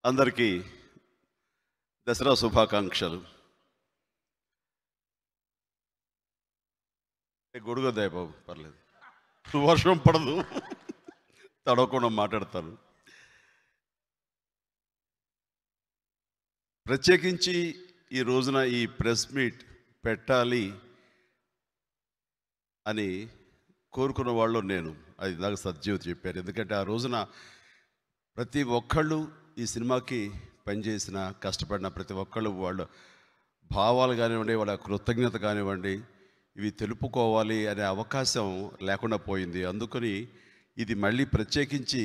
అందరికీ దసరా శుభాకాంక్షలు. గొడుగొద్దాయి బాబు, పర్లేదు, వర్షం పడదు, తడవకుండా మాట్లాడతాను. ప్రత్యేకించి ఈ రోజున ఈ ప్రెస్ మీట్ పెట్టాలి అని కోరుకున్న వాళ్ళు నేను. అది నాకు సత్యవతి చెప్పారు. ఎందుకంటే ఆ రోజున ప్రతి ఒక్కళ్ళు ఈ సినిమాకి పనిచేసిన కష్టపడిన ప్రతి ఒక్కళ్ళు వాళ్ళ భావాలు కానివ్వండి, వాళ్ళ కృతజ్ఞత కానివ్వండి, ఇవి తెలుపుకోవాలి అనే అవకాశం లేకుండా పోయింది. అందుకని ఇది మళ్ళీ ప్రత్యేకించి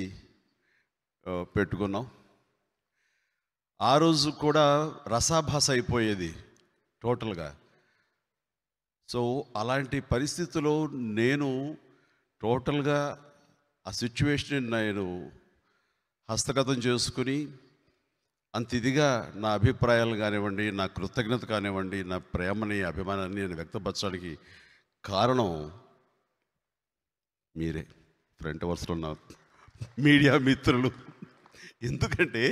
పెట్టుకున్నాం. ఆ రోజు కూడా రసాభాస అయిపోయేది టోటల్గా. సో అలాంటి పరిస్థితుల్లో నేను టోటల్గా ఆ సిచ్యువేషన్ నేను హస్తగతం చేసుకుని అంత ఇదిగా నా అభిప్రాయాలు కానివ్వండి, నా కృతజ్ఞత కానివ్వండి, నా ప్రేమని అభిమానాన్ని నేను వ్యక్తపరచడానికి కారణం మీరే, ఫ్రంట్ వర్స్లో ఉన్న మీడియా మిత్రులు. ఎందుకంటే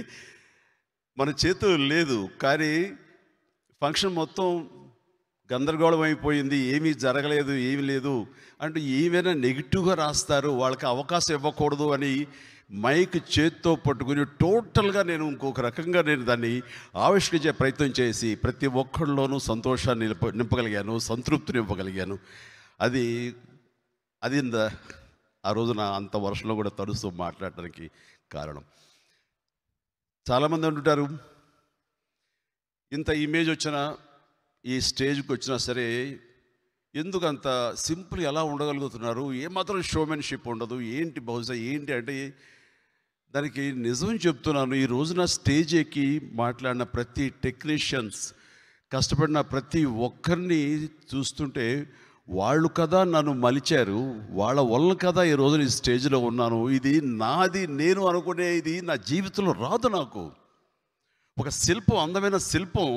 మన చేతులు లేదు, కానీ ఫంక్షన్ మొత్తం గందరగోళం అయిపోయింది, ఏమీ జరగలేదు, ఏమీ లేదు అంటూ ఏమైనా నెగిటివ్గా రాస్తారు, వాళ్ళకి అవకాశం ఇవ్వకూడదు అని మైక్ చేత్తో పట్టుకుని టోటల్గా నేను ఇంకొక రకంగా నేను దాన్ని ఆవిష్కరించే ప్రయత్నం చేసి ప్రతి ఒక్కళ్ళలోనూ సంతోషాన్ని నింపగలిగాను, సంతృప్తి నింపగలిగాను. అది అది ఆ రోజున అంత వర్షంలో కూడా తడుస్తూ మాట్లాడటానికి కారణం. చాలామంది అంటుంటారు, ఇంత ఇమేజ్ వచ్చినా ఈ స్టేజ్కి వచ్చినా సరే ఎందుకు అంత సింపుల్ ఎలా ఉండగలుగుతున్నారు, ఏమాత్రం షోమెన్షిప్ ఉండదు ఏంటి, బహుశా ఏంటి అంటే దానికి నిజం చెప్తున్నాను. ఈ రోజున స్టేజ్ ఎక్కి మాట్లాడిన ప్రతి టెక్నీషియన్స్, కష్టపడిన ప్రతి ఒక్కరిని చూస్తుంటే వాళ్ళు కదా నన్ను మలిచారు, వాళ్ళ వల్ల కదా ఈ రోజున ఈ స్టేజ్లో ఉన్నాను. ఇది నాది, నేను అనుకునే ఇది నా జీవితంలో రాదు. నాకు ఒక శిల్పం, అందమైన శిల్పం,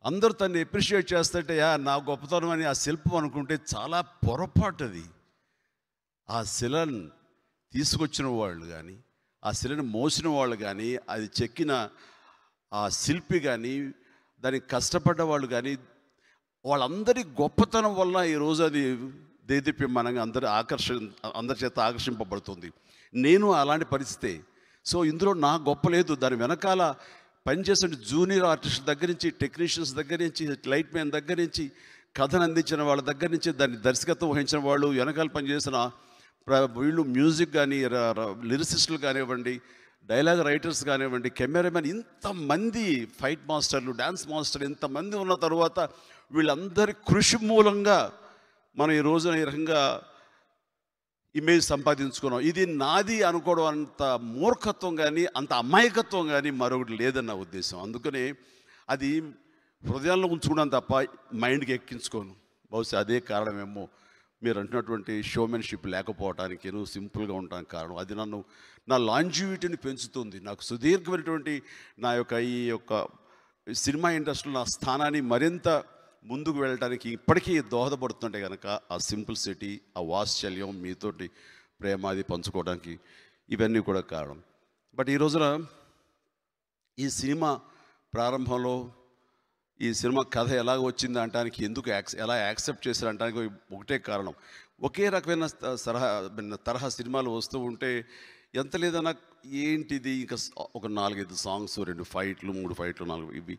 అందరూ తన్ని అప్రిషియేట్ చేస్తుంటే నా గొప్పతనం అని ఆ శిల్పం అనుకుంటే చాలా పొరపాటు. అది ఆ శిలను తీసుకొచ్చిన వాళ్ళు కానీ, ఆ శిలను మోసిన వాళ్ళు కానీ, అది చెక్కిన ఆ శిల్పి కానీ, దానికి కష్టపడ్డ వాళ్ళు కానీ, వాళ్ళందరి గొప్పతనం వల్ల ఈరోజు అది దేదీప్యమానంగా అందరి చేత ఆకర్షింపబడుతుంది. నేను అలాంటి పరిస్థితే. సో ఇందులో నా గొప్ప లేదు. దాని వెనకాల పనిచేసిన జూనియర్ ఆర్టిస్ట్ దగ్గర నుంచి, టెక్నీషియన్స్ దగ్గర నుంచి, లైట్ మ్యాన్ దగ్గర నుంచి, కథను అందించిన వాళ్ళ దగ్గర నుంచి, దాన్ని దర్శకత్వం వహించిన వాళ్ళు, వెనకాల పనిచేసిన వీళ్ళు, మ్యూజిక్ కానీ, లిరిసిస్టులు కానివ్వండి, డైలాగ్ రైటర్స్ కానివ్వండి, కెమెరామెన్, ఇంతమంది ఫైట్ మాస్టర్లు, డ్యాన్స్ మాస్టర్లు, ఇంతమంది ఉన్న తర్వాత వీళ్ళందరి కృషి మూలంగా మనం ఈ రోజున ఈ రకంగా ఇమేజ్ సంపాదించుకున్నాం. ఇది నాది అనుకోవడం అంత మూర్ఖత్వం కానీ, అంత అమాయకత్వం కానీ మరొకటి లేదన్న ఉద్దేశం. అందుకని అది హృదయాల్లో ఉంచుకున్నాను తప్ప మైండ్కి ఎక్కించుకోను. బహుశా అదే కారణమేమో మీరు అంటున్నటువంటి షోమెన్షిప్ లేకపోవటానికి, నువ్వు సింపుల్గా ఉండటానికి కారణం. అది నా లాంజివిటీని పెంచుతుంది. నాకు సుదీర్ఘమైనటువంటి ఈ యొక్క సినిమా ఇండస్ట్రీలో నా స్థానాన్ని మరింత ముందుకు వెళ్ళడానికి ఇప్పటికీ దోహదపడుతుంటే కనుక ఆ సింప్లిసిటీ, ఆ వాత్సల్యం, మీతోటి ప్రేమాది పంచుకోవడానికి ఇవన్నీ కూడా కారణం. బట్ ఈ రోజున ఈ సినిమా ప్రారంభంలో ఈ సినిమా కథ ఎలాగ వచ్చింది అనడానికి, ఎందుకు ఎలా యాక్సెప్ట్ చేశారు అనడానికి ఒకటే కారణం. ఒకే రకమైన తరహా సినిమాలు వస్తూ ఉంటే ఎంత లేదన్నా ఏంటిది, ఇంకా ఒక 4-5 సాంగ్స్, 2 ఫైట్లు, 3 ఫైట్లు, 4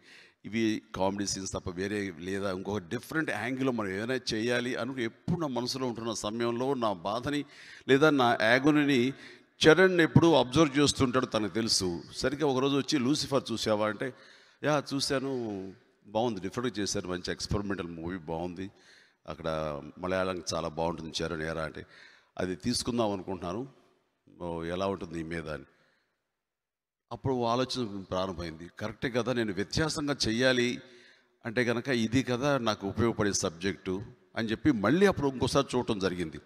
ఇవి కామెడీ సీన్స్ తప్ప వేరే లేదా, ఇంకొక డిఫరెంట్ యాంగిల్లో మనం ఏదైనా చేయాలి అని ఎప్పుడు నా మనసులో ఉంటున్న సమయంలో నా బాధని లేదా నా యాగోనిని చరణ్ ఎప్పుడు అబ్జర్వ్ చేస్తుంటాడు, తనకు తెలుసు. సరిగ్గా ఒకరోజు వచ్చి లూసిఫర్ చూసావా అంటే, చూశాను, బాగుంది, డిఫరెంట్గా చేశారు, మంచి ఎక్స్పెరిమెంటల్ మూవీ, బాగుంది, అక్కడ మలయాళం చాలా బాగుంటుంది చరణ్ ఏరా అంటే, అది తీసుకుందాం అనుకుంటున్నాను, ఎలా ఉంటుంది ఈ మీద అని. అప్పుడు ఆలోచన ప్రారంభమైంది. కరెక్టే కదా, నేను వ్యత్యాసంగా చెయ్యాలి అంటే కనుక ఇది కదా నాకు ఉపయోగపడే సబ్జెక్టు అని చెప్పి మళ్ళీ అప్పుడు ఇంకోసారి చూడటం జరిగింది.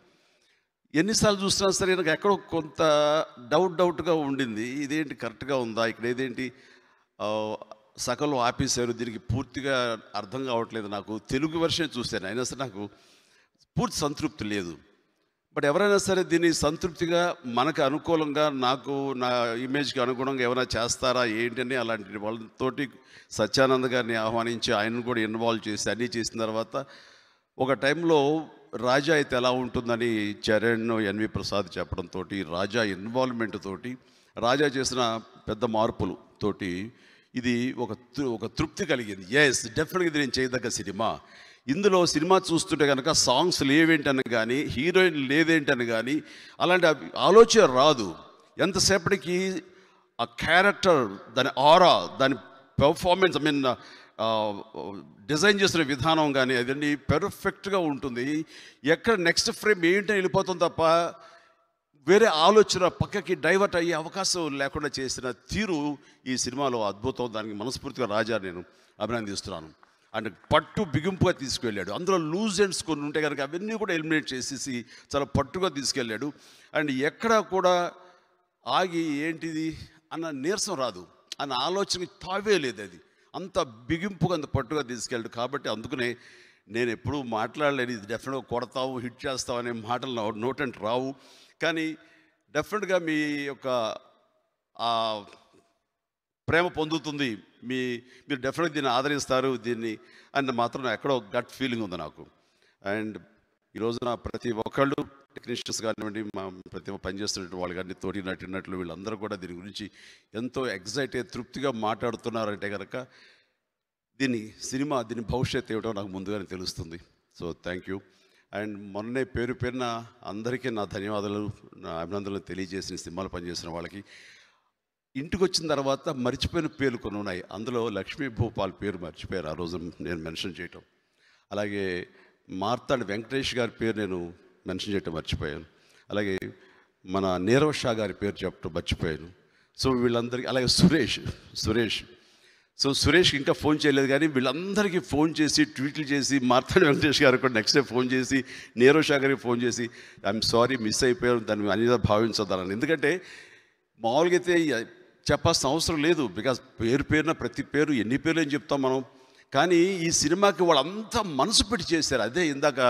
ఎన్నిసార్లు చూసినా సరే నాకు ఎక్కడో కొంత డౌట్గా ఉండింది. ఇదేంటి కరెక్ట్గా ఉందా, ఇక్కడ ఏదేంటి సకలం ఆపేశారు, దీనికి పూర్తిగా అర్థం కావట్లేదు. నాకు తెలుగు వెర్షన్ చూశాను, అయినా సరే నాకు పూర్తి సంతృప్తి లేదు. బట్ ఎవరైనా సరే దీన్ని సంతృప్తిగా మనకు అనుకూలంగా నాకు నా ఇమేజ్కి అనుగుణంగా ఏమైనా చేస్తారా ఏంటని అలాంటి వాళ్ళతోటి సత్యానంద్ గారిని ఆహ్వానించి ఆయనను కూడా ఇన్వాల్వ్ చేసి అన్నీ చేసిన తర్వాత ఒక టైంలో రాజా అయితే ఎలా ఉంటుందని చరణ్ ఎన్వి ప్రసాద్ చెప్పడంతో రాజా ఇన్వాల్వ్మెంట్ తోటి రాజా చేసిన పెద్ద మార్పులు తోటి ఇది ఒక తృప్తి కలిగింది. ఎస్, డెఫినెట్గా ఇది నేను చేయదగ్గ సినిమా. ఇందులో సినిమా చూస్తుంటే కనుక సాంగ్స్ లేవేంటని కానీ హీరోయిన్ లేదేంటని కానీ అలాంటి ఆలోచన రాదు. ఎంతసేపటికి ఆ క్యారెక్టర్, దాని ఆరా, దాని పెర్ఫార్మెన్స్, ఐ మీన్ డిజైన్ చేసిన విధానం కానీ అదండి పెర్ఫెక్ట్గా ఉంటుంది. ఎక్కడ నెక్స్ట్ ఫ్రేమ్ ఏంటని వెళ్ళిపోతుంది తప్ప వేరే ఆలోచన పక్కకి డైవర్ట్ అయ్యే అవకాశం లేకుండా చేసిన తీరు ఈ సినిమాలో అద్భుతం. దానికి మనస్ఫూర్తిగా రాజా నేను అభినందిస్తున్నాను. అండ్ పట్టు బిగింపుగా తీసుకెళ్ళాడు. అందులో లూజ్ ఎండ్స్ కొన్ని ఉంటే కనుక అవన్నీ కూడా ఎలిమినేట్ చేసేసి చాలా పట్టుగా తీసుకెళ్ళాడు. అండ్ ఎక్కడా కూడా ఆగి ఏంటిది అన్న నీరసం రాదు, అన్న ఆలోచనకి తావే లేదు. అది అంత బిగింపుగా అంత పట్టుగా తీసుకెళ్ళాడు. కాబట్టి అందుకనే నేను ఎప్పుడూ మాట్లాడలేను ఇది డెఫినెట్గా కొడతావు, హిట్ చేస్తావు అనే మాటలు నోటంటే రావు. కానీ డెఫినెట్గా మీ యొక్క ప్రేమ పొందుతుంది, మీరు డెఫినెట్గా దీన్ని ఆదరిస్తారు దీన్ని అని మాత్రం ఎక్కడో గట్ ఫీలింగ్ ఉంది నాకు. అండ్ ఈరోజున ప్రతి ఒక్కళ్ళు టెక్నీషియన్స్ కానివ్వండి, ప్రతి పనిచేస్తున్నట్టు వాళ్ళు కానీ, తోటి నటినట్లు వీళ్ళందరూ కూడా దీని గురించి ఎంతో ఎగ్జైట్ అయ్యి తృప్తిగా మాట్లాడుతున్నారంటే కనుక దీని భవిష్యత్తు ఏమిటో నాకు ముందుగానే తెలుస్తుంది. So thank you. అండ్ మొన్నే పేరున అందరికీ నా ధన్యవాదాలు, నా అభినందనలు తెలియజేసిన సినిమాలు పనిచేసిన వాళ్ళకి. ఇంటికి వచ్చిన తర్వాత మర్చిపోయిన పేర్లు కొన్ని ఉన్నాయి. అందులో లక్ష్మీ భూపాల్ పేరు మర్చిపోయారు ఆ రోజు నేను మెన్షన్ చేయటం. అలాగే మార్తాండ్ వెంకటేష్ గారి పేరు నేను మెన్షన్ చేయటం మర్చిపోయాను. అలాగే మన నీరవ్ షా గారి పేరు చెప్పడం మర్చిపోయాను. సో వీళ్ళందరికీ, అలాగే సురేష్ సురేష్కి ఇంకా ఫోన్ చేయలేదు కానీ వీళ్ళందరికీ ఫోన్ చేసి ట్వీట్లు చేసి మార్తాండ్ వెంకటేష్ గారికి కూడా నెక్స్ట్ డే ఫోన్ చేసి నీరవ్ షా గారికి ఫోన్ చేసి ఐఎమ్ సారీ మిస్ అయిపోయాను, దాన్ని అనేది భావించొద్దానని. ఎందుకంటే మామూలుగా అయితే చెప్పాల్సిన అవసరం లేదు. బికాజ్ పేరున ప్రతి పేరు ఎన్ని పేర్లు అని చెప్తాం మనం. కానీ ఈ సినిమాకి వాళ్ళంతా మనసు పెట్టి చేశారు. అదే ఇందాక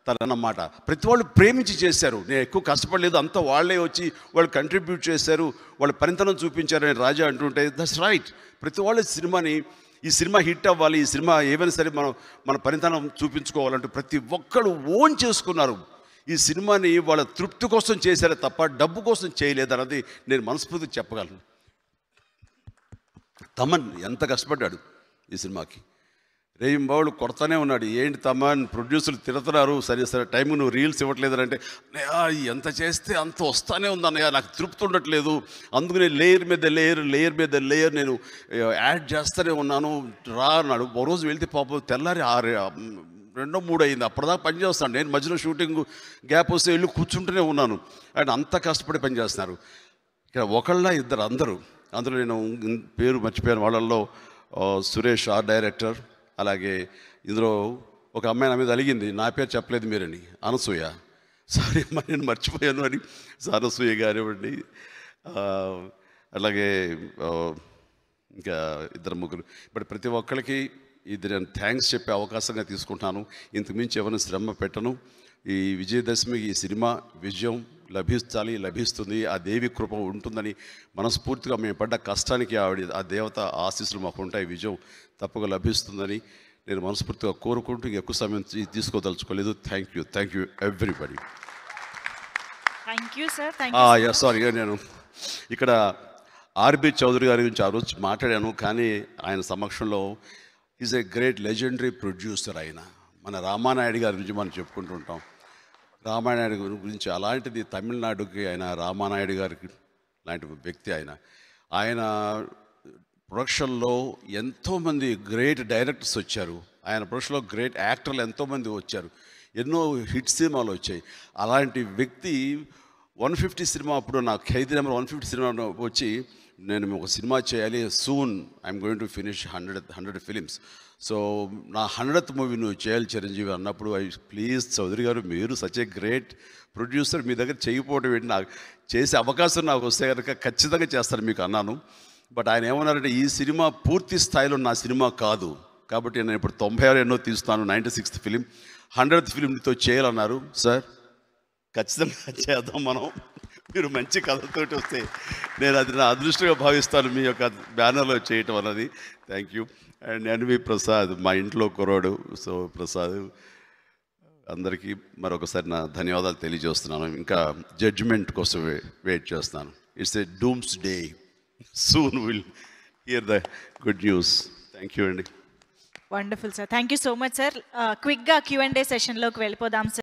తనన్నమాట, ప్రతి వాళ్ళు ప్రేమించి చేశారు. నేను ఎక్కువ కష్టపడలేదు, అంతా వాళ్ళే వచ్చి వాళ్ళు కంట్రిబ్యూట్ చేశారు, వాళ్ళు పనితనం చూపించారని రాజా అంటుంటే దట్స్ రైట్. ప్రతి వాళ్ళు ఈ సినిమా హిట్ అవ్వాలి, ఈ సినిమా ఏమైనా సరే మన పనితనం చూపించుకోవాలంటూ ప్రతి ఒక్కరు ఓన్ చేసుకున్నారు. ఈ సినిమాని వాళ్ళ తృప్తి కోసం చేశారే తప్ప డబ్బు కోసం చేయలేదన్నది నేను మనస్ఫూర్తిగా చెప్పగలను. తమన్ ఎంత కష్టపడ్డాడు ఈ సినిమాకి, రేయింబావులు కొడతానే ఉన్నాడు. ఏంటి తమన్, ప్రొడ్యూసర్లు తిడుతున్నారు, సరే టైం నువ్వు రీల్స్ ఇవ్వట్లేదని. ఎంత చేస్తే అంత వస్తానే ఉందన్నయ్య, నాకు తృప్తి ఉండట్లేదు, అందుకనే లేయర్ మీద లేయర్ నేను యాడ్ చేస్తూనే ఉన్నాను, రా అన్నాడు. ఓ రోజు వెళ్తే పాపం తెల్లారి 2-3 అయింది, అప్పటిదాకా పనిచేస్తాను నేను. మధ్యలో షూటింగ్ గ్యాప్ వస్తే వెళ్ళి కూర్చుంటూనే ఉన్నాను. అండ్ అంత కష్టపడి పనిచేస్తున్నారు. ఇక్కడ ఒకళ్ళ ఇద్దరు, అందులో నేను పేరు మర్చిపోయాను. వాళ్ళల్లో సురేష్ ఆర్ట్ డైరెక్టర్. అలాగే ఇందులో ఒక అమ్మాయి నా మీద అలిగింది, నా పేరు చెప్పలేదు మీరని, అనసూయ. సారీ అమ్మా నేను మర్చిపోయాను అని. అనసూయ కానివ్వండి, అలాగే ఇంకా 2-3. బట్ ప్రతి ఒక్కరికి ఇది నేను థ్యాంక్స్ చెప్పే అవకాశంగా తీసుకుంటాను. ఇంతకుమించి ఎవరిని శ్రమ పెట్టను. ఈ విజయదశమికి ఈ సినిమా విజయం లభిస్తుంది, ఆ దేవి కృప ఉంటుందని మనస్ఫూర్తిగా మేము పడ్డ కష్టానికి ఆ దేవత ఆశీస్సులు మాకు ఉంటాయి, విజయం తప్పగా లభిస్తుందని నేను మనస్ఫూర్తిగా కోరుకుంటూ ఎక్కువ సమయం తీసుకోదలుచుకోలేదు. Thank you everybody. సారీ, నేను ఇక్కడ ఆర్బి చౌదరి గారి గురించి ఆ రోజు మాట్లాడాను, కానీ ఆయన సమక్షంలో is a great legendary producer. ఆయన మన రామానాయుడు గారి గురించి మనం చెప్పుకుంటుంటాం. రామానాయుడు గురించి అలాంటిది తమిళనాడుకి ఆయన రామానాయుడు గారికి లాంటి వ్యక్తి ఆయన ప్రొడక్షన్లో ఎంతోమంది గ్రేట్ డైరెక్టర్స్ వచ్చారు, ఆయన ప్రొడక్షన్లో గ్రేట్ యాక్టర్లు ఎంతోమంది వచ్చారు, ఎన్నో హిట్ సినిమాలు వచ్చాయి. అలాంటి వ్యక్తి 150 సినిమా, అప్పుడు నాకు ఖైదీ నెంబర్ 150 సినిమా వచ్చి నేను ఒక సినిమా చేయాలి, soon I'm going to finish 100 films, so నా 100th మూవీ నువ్వు చేయాలి చిరంజీవి అన్నప్పుడు, ప్లీజ్ చౌదరి గారు, మీరు సచ్ ఏ గ్రేట్ ప్రొడ్యూసర్, మీ దగ్గర చేయకపోవడం ఏంటి, నాకు చేసే అవకాశం నాకు వస్తే కనుక ఖచ్చితంగా చేస్తాను మీకు అన్నాను. బట్ ఆయన ఏమన్నారంటే, ఈ సినిమా పూర్తి స్థాయిలో నా సినిమా కాదు, కాబట్టి నేను ఇప్పుడు 96 ఎన్నో తీస్తాను, 96th ఫిలిం, 100th ఫిలింతో చేయాలన్నారు. సార్ ఖచ్చితంగా చేద్దాం మనం. మీరు మంచి కథతోటి వస్తే నేను అది నా అదృష్టంగా భావిస్తాను మీ యొక్క బ్యానర్లో చేయటం అన్నది. Thank you. And NV Prasad మా ఇంట్లో కుర్రాడు. సో ప్రసాద్ అందరికీ మరొకసారి నా ధన్యవాదాలు తెలియజేస్తున్నాను. ఇంకా జడ్జిమెంట్ కోసం వెయిట్ చేస్తున్నాను. It's a doomsday. Soon will hear the good news. Thank you అండి. Wonderful sir. Thank you so much sir. క్విక్గా Q&A సెషన్లోకి వెళ్ళిపోదాం సార్.